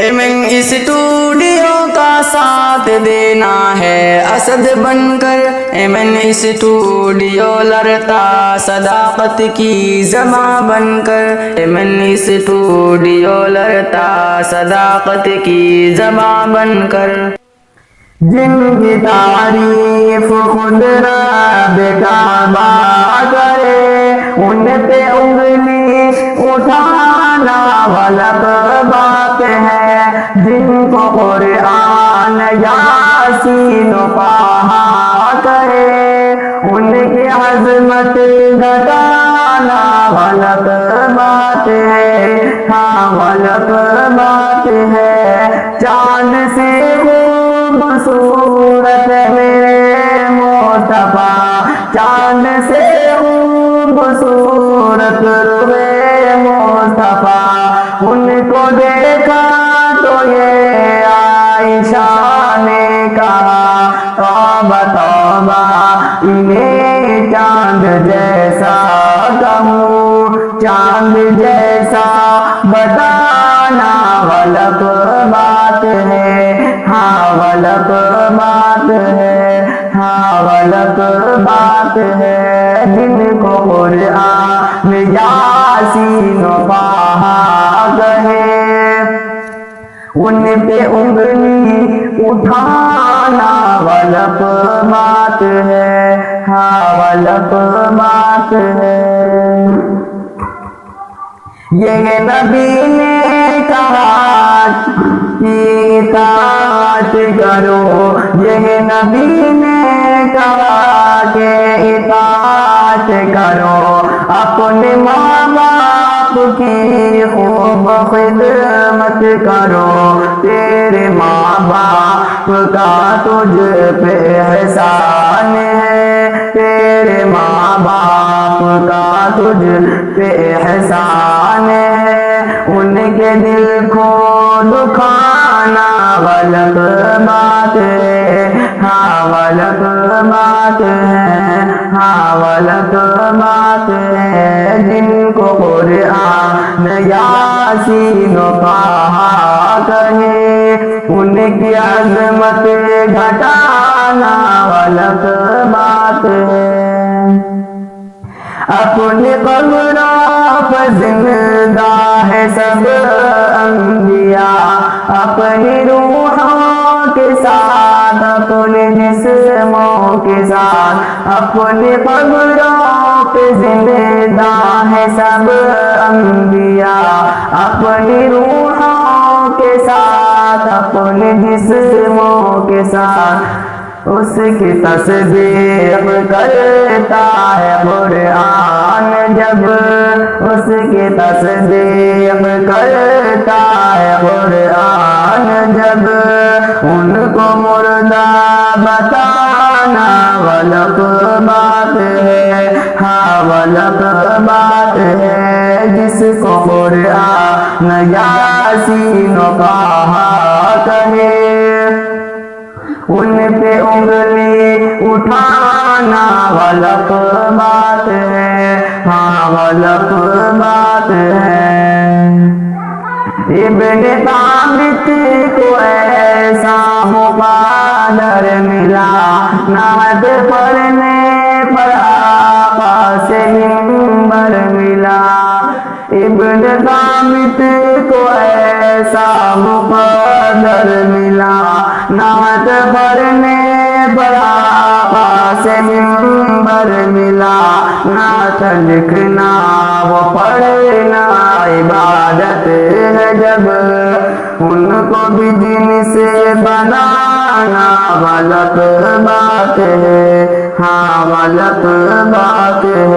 Aiman studio کا ساتھ دینا ہے اسد بن کر، ایمن اسٹوڈیو لڑتا صداقت کی زباں بن کر، ایمن اسٹوڈیو لڑتا صداقت کی زباں بن کر، جن کی تعریف خود رب کعبہ کرے ان پہ انگلی اٹھانا غلط بات ہے، جن کو قرآن یاسین پڑھا کرے ان کی عظمت گھٹانا غلط بات ہے، ہاں غلط بات ہے۔ چاند سے خوبصورت میرے مصطفیٰ، چاند سے خوبصورت روئے مصطفیٰ، ان کو دیکھا تو یہ عائشہ نے کہا توبہ توبہ انہیں چاند جیسا کہوں، چاند جیسا بتانا غلط بات ہے، ہاں غلط بات ہے، ہاں غلط بات ہے۔ جن کو قرآن یاسین پڑھا کہے ان پہ انگلی اٹھانا غلط بات ہے، ہاں غلط بات ہے۔ یہ نبی نے کہا کہ اطاعت کرو، یہ نبی نے کہا کہ اطاعت کرو، اپنے ماں باپ کی خوب خدمت کرو، تیرے ماں باپ کا تجھ پہ احسان ہے، تیرے ماں باپ کا تجھ پہ احسان ہے، ان کے دل کو دکھانا غلط بات ہے، ہاں غلط بات ہے، ہاں غلط بات ہے۔ جن کو قرآن یاسین پڑھا کہے ان کی عظمت گھٹانا غلط بات ہے۔ اپنی قبروں پر زندہ ہے سب انبیاء، اپنی روحوں کے ساتھ اپنے جسموں کے ساتھ، اپنی قبروں پہ زندہ ہے سب انبیاء، اپنی روحوں کے ساتھ اپنے جسموں کے ساتھ، اس کی تصدیق کرتا ہے قرآن جب، اس کی تصدیق کرتا ہے قرآن جب، ان کو مردہ بتانا غلط بات ہے، ہاں غلط بات ہے۔ جس کو قرآن یاسین پڑھا کہے ان پہ انگلی اٹھانا غلط بات ہے، ہاں غلط بات ہے۔ ابن ثابت کو ایسا مقدر ملا، نعت پڑھنے پر آقا سے منبر ملا، ابن ثابت کو ایسا مقدر ملا، نعت پڑھنے پر آقا سے منبر ملا، نعت لکھنا و پڑھنا عبادت ہے جب، ان کو بھی دین سے بنانا غلط بات ہے، ہاں غلط بات ہے۔